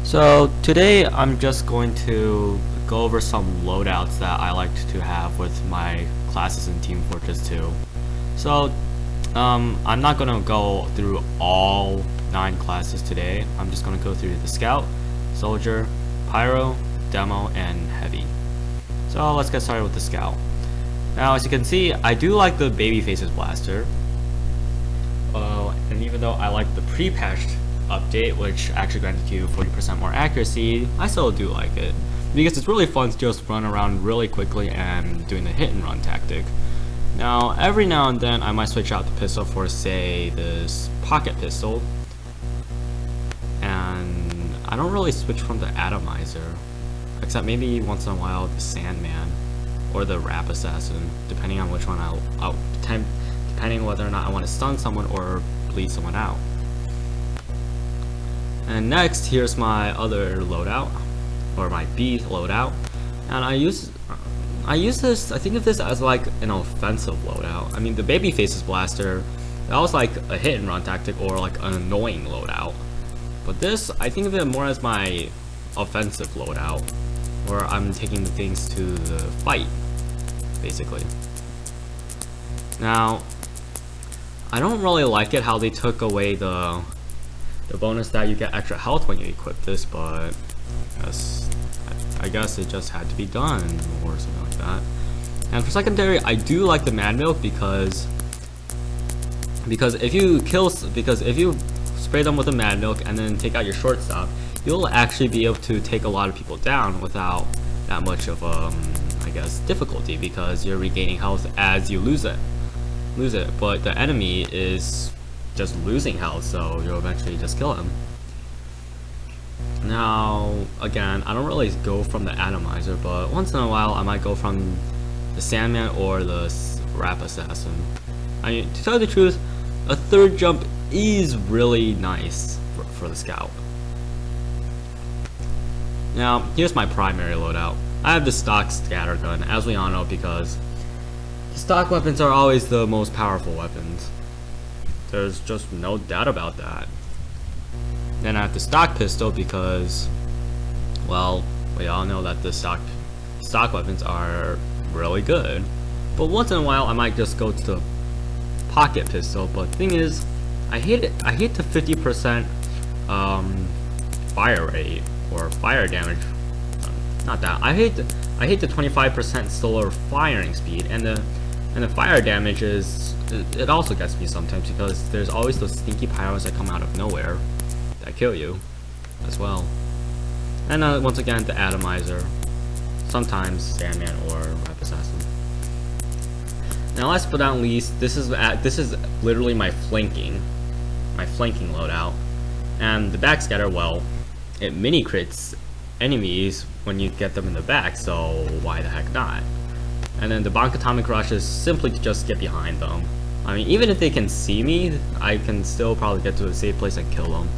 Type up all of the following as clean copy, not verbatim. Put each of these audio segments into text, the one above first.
So today I'm just going to go over some loadouts that I like to have with my classes in Team Fortress 2. So I'm not going to go through all 9 classes today. I'm just going to go through the Scout, Soldier, Pyro, Demo, and Heavy. So let's get started with the Scout. Now as you can see, I do like the Babyface's Blaster. And even though I like the pre-patched update, which actually granted you 40% more accuracy, I still do like it because it's really fun to just run around really quickly and doing the hit and run tactic. Now every now and then I might switch out the pistol for, say, this pocket pistol, and I don't really switch from the atomizer, except maybe once in a while the Sandman or the Rap Assassin, depending on which one depending whether or not I want to stun someone or bleed someone out. And next, here's my other loadout, or my B loadout, and I use this. I think of this as like an offensive loadout. I mean, the Babyface's Blaster, that was like a hit and run tactic or like an annoying loadout. But this, I think of it more as my offensive loadout, where I'm taking the things to the fight, basically. Now, I don't really like it how they took away the bonus that you get extra health when you equip this, but I guess it just had to be done or something like that. And for secondary, I do like the Mad Milk because if you spray them with the Mad Milk and then take out your shortstop, you'll actually be able to take a lot of people down without that much of I guess difficulty, because you're regaining health as you lose it. But the enemy is just losing health, so you'll eventually just kill him. Now again, I don't really go from the atomizer, but once in a while I might go from the Sandman or the Rap Assassin. I mean, to tell you the truth, a third jump is really nice for the Scout. Now here's my primary loadout. I have the stock scattergun, as we all know, because the stock weapons are always the most powerful weapons. There's just no doubt about that. Then I have the stock pistol because, well, we all know that the stock weapons are really good. But once in a while I might just go to the pocket pistol. But the thing is, I hate it. I hate the 50% fire rate or fire damage. Not that. I hate the 25% slower firing speed, and the fire damage is, it also gets me sometimes, because there's always those stinky pyros that come out of nowhere that kill you as well. And once again, the atomizer, sometimes Sandman or Rap Assassin. Now last but not least, this is literally my flanking loadout. And the backscatter, well, it mini crits enemies when you get them in the back, so why the heck not? And then the Bonk Atomic Rush is simply to just get behind them. I mean, even if they can see me, I can still probably get to a safe place and kill them.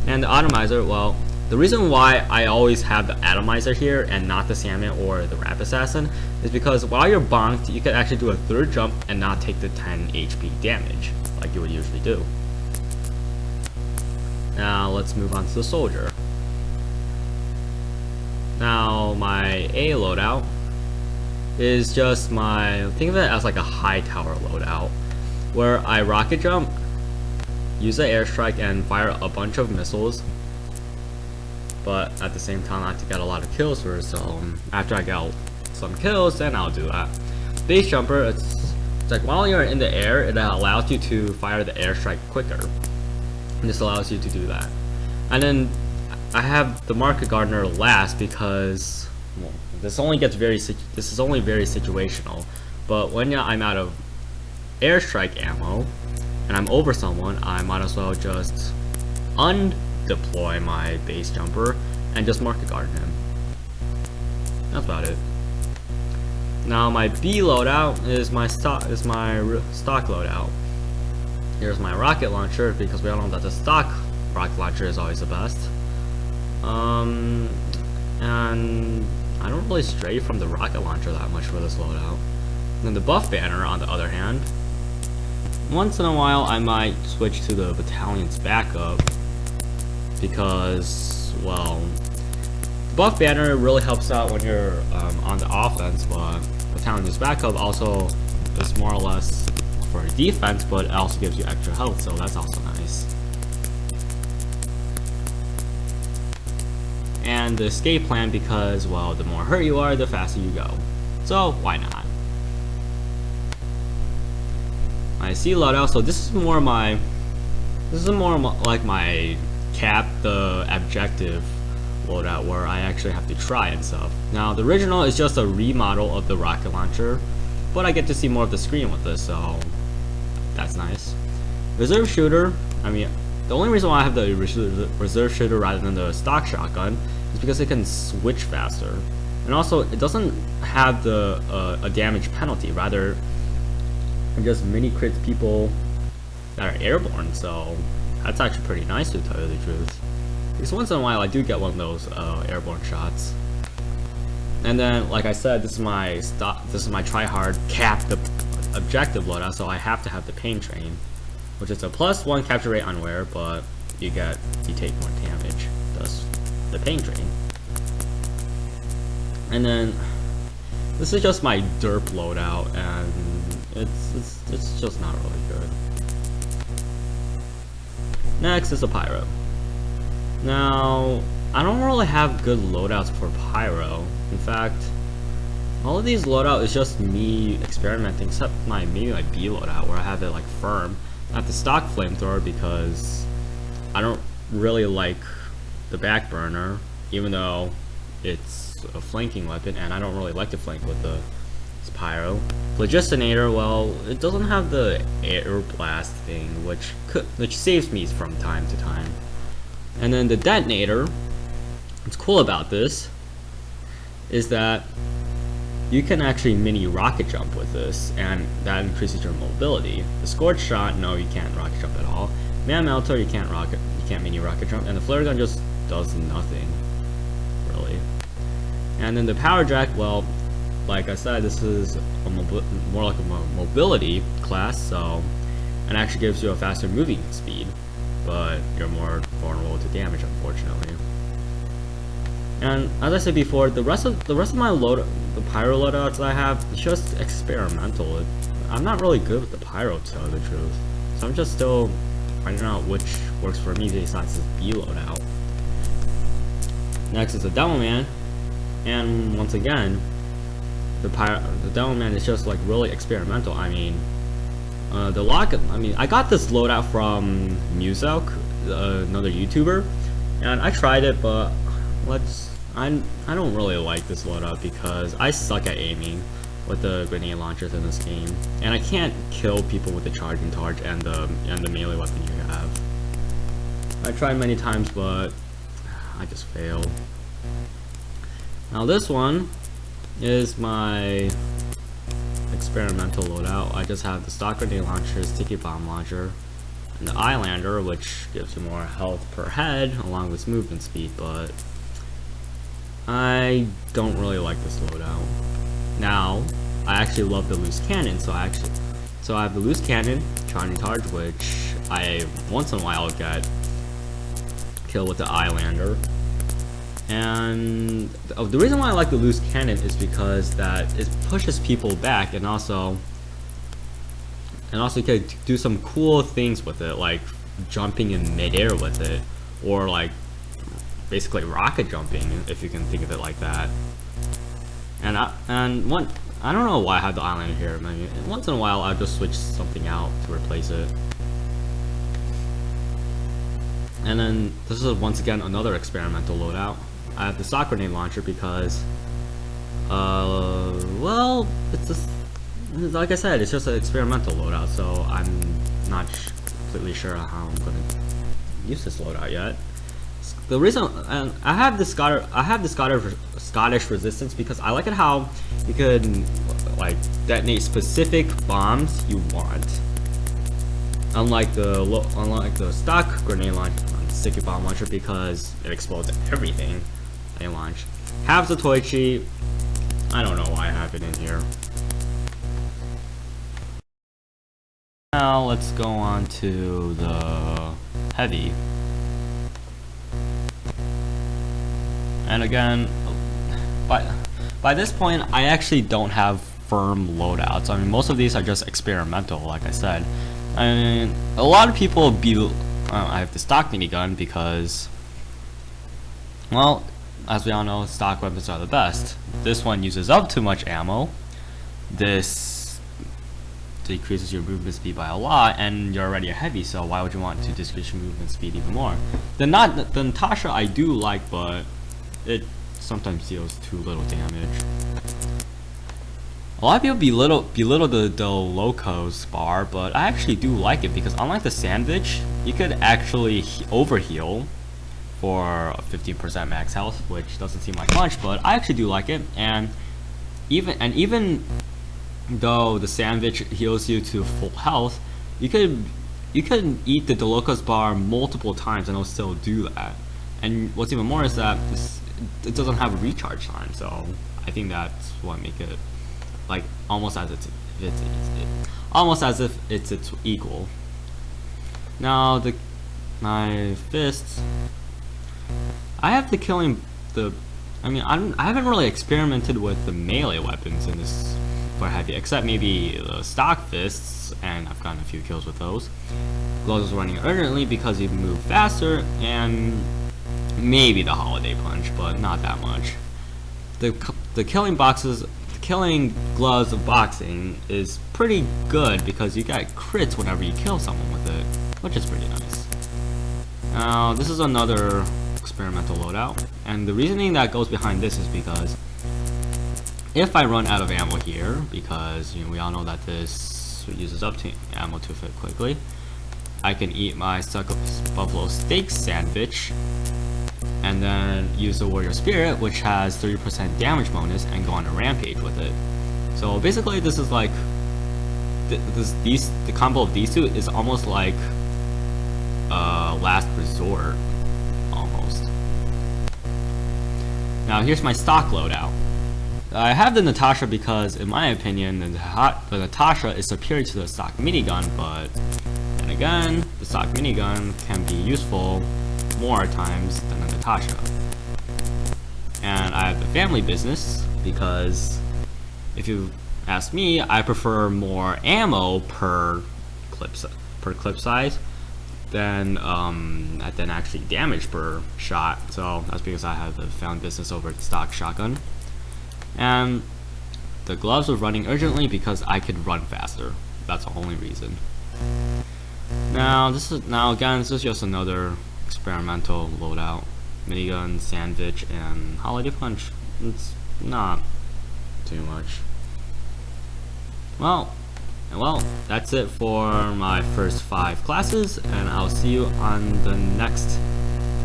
And the Atomizer, well, the reason why I always have the Atomizer here and not the Sandman or the Rap Assassin is because while you're bonked, you can actually do a third jump and not take the 10 HP damage like you would usually do. Now let's move on to the Soldier. Now my A loadout is just think of it as like a high tower loadout, where I rocket jump, use the airstrike, and fire a bunch of missiles, but at the same time I have to get a lot of kills first, so after I get some kills, then I'll do that. Base jumper, it's like while you're in the air, it allows you to fire the airstrike quicker, and this allows you to do that. And then I have the Market Gardener last because, well, this is only very situational, but when I'm out of airstrike ammo and I'm over someone, I might as well just undeploy my base jumper and just Market Garden him. That's about it. Now my B loadout is my stock loadout. Here's my rocket launcher, because we all know that the stock rocket launcher is always the best. And I don't really stray from the rocket launcher that much for this loadout. And then the buff banner, on the other hand, once in a while I might switch to the battalion's backup, because, well, the buff banner really helps out when you're on the offense, but the talent use backup also is more or less for defense, but it also gives you extra health, so that's also nice. And the escape plan, because, well, the more hurt you are, the faster you go. So why not? I see loadout. So this is more like my cap the objective loadout, where I actually have to try and stuff. Now the original is just a remodel of the rocket launcher, but I get to see more of the screen with this, so that's nice. Reserve shooter. I mean, the only reason why I have the reserve shooter rather than the stock shotgun is because it can switch faster, and also it doesn't have the a damage penalty. Rather, it just mini crits people that are airborne. So that's actually pretty nice, to tell you the truth. Because once in a while I do get one of those airborne shots. And then, like I said, this is my try hard cap the objective loadout, so I have to have the pain train, which is a +1 capture rate on wear, but you take more damage, thus the pain train. And then this is just my derp loadout, and it's just not really good. Next is a pyro. Now I don't really have good loadouts for pyro. In fact, all of these loadouts is just me experimenting, except maybe my B loadout, where I have it like firm. I have the stock flamethrower because I don't really like the back burner, even though it's a flanking weapon, and I don't really like to flank with the pyro. Phlogiston, well, it doesn't have the air blast thing, which saves me from time to time. And then the detonator, what's cool about this is that you can actually mini rocket jump with this, and that increases your mobility. The scorch shot, no, you can't rocket jump at all. Man melter, you can't mini rocket jump, and the flare gun just does nothing, really. And then the power jack, well, like I said, this is more like a mobility class, so it actually gives you a faster moving speed, but you're more vulnerable to damage, unfortunately. And as I said before, the rest of my the pyro loadouts that I have, it's just experimental. I'm not really good with the pyro, to tell the truth, so I'm just still finding out which works for me besides this B loadout. Next is the Demo Man, and once again, the Demo Man is just like really experimental. I mean, I got this loadout from Muselk, another YouTuber, and I tried it, but I don't really like this loadout because I suck at aiming with the grenade launchers in this game, and I can't kill people with the charging charge and the melee weapon you have. I tried many times, but I just fail. Now this one is my experimental loadout. I just have the stock grenade launcher, sticky bomb launcher, and the Islander, which gives you more health per head along with movement speed, but I don't really like this loadout. Now I actually love the loose cannon, so I have the loose cannon, charging charge, which I once in a while get killed with the Islander. And the reason why I like the loose cannon is because that it pushes people back, and also you can do some cool things with it, like jumping in midair with it, or like basically rocket jumping, if you can think of it like that. And I don't know why I have the Islander here. Maybe once in a while I'll just switch something out to replace it. And then this is once again another experimental loadout. I have the stock grenade launcher because, well, it's just, like I said, it's just an experimental loadout, so I'm not completely sure how I'm going to use this loadout yet. The reason, and I have the Scottish resistance because I like it how you can like detonate specific bombs you want. Unlike the stock grenade launcher, sticky bomb launcher, because it explodes everything they launch. Have the Toichi. I don't know why I have it in here. Now let's go on to the heavy. And again, by this point, I actually don't have firm loadouts. I mean, most of these are just experimental, like I said. I mean, a lot of people I have the stock minigun because, well, as we all know, stock weapons are the best. This one uses up too much ammo. This decreases your movement speed by a lot, and you're already a heavy, so why would you want to decrease your movement speed even more? The Natasha I do like, but it sometimes deals too little damage. A lot of people belittle the Locos bar, but I actually do like it because unlike the Sandwich, you could actually overheal for 15% max health, which doesn't seem like much, but I actually do like it. And even though the Sandwich heals you to full health, you could eat the Locos bar multiple times and it'll still do that. And what's even more is that it doesn't have a recharge time, so I think that's what makes it like almost as if it's its equal. Now my fists, I have the killing I haven't really experimented with the melee weapons in this for heavy, except maybe the stock fists, and I've gotten a few kills with those. Gloves is running urgently because you move faster, and maybe the holiday punch, but not that much. The killing gloves of boxing is pretty good because you get crits whenever you kill someone with it, which is pretty nice. Now this is another experimental loadout, and the reasoning that goes behind this is because if I run out of ammo here, because we all know that this uses up to ammo too quickly, I can eat my buffalo steak sandwich and then use the warrior spirit, which has 30% damage bonus, and go on a rampage with it. So basically this is like the combo of these two is almost like last resort almost. Now here's my stock loadout. I have the Natasha because in my opinion the Natasha is superior to the stock minigun, but then again the stock minigun can be useful more times than the Natasha. And I have the family business because if you ask me, I prefer more ammo per clip size than actually damage per shot. So that's because I have the family business over the stock shotgun. And the gloves are running urgently because I could run faster. That's the only reason. Now this is just another experimental loadout. Minigun, sandwich, and holiday punch. It's not too much. Well, that's it for my first 5 classes, and I'll see you on the next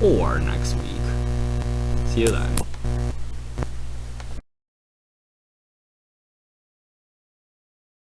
4 next week. See you then.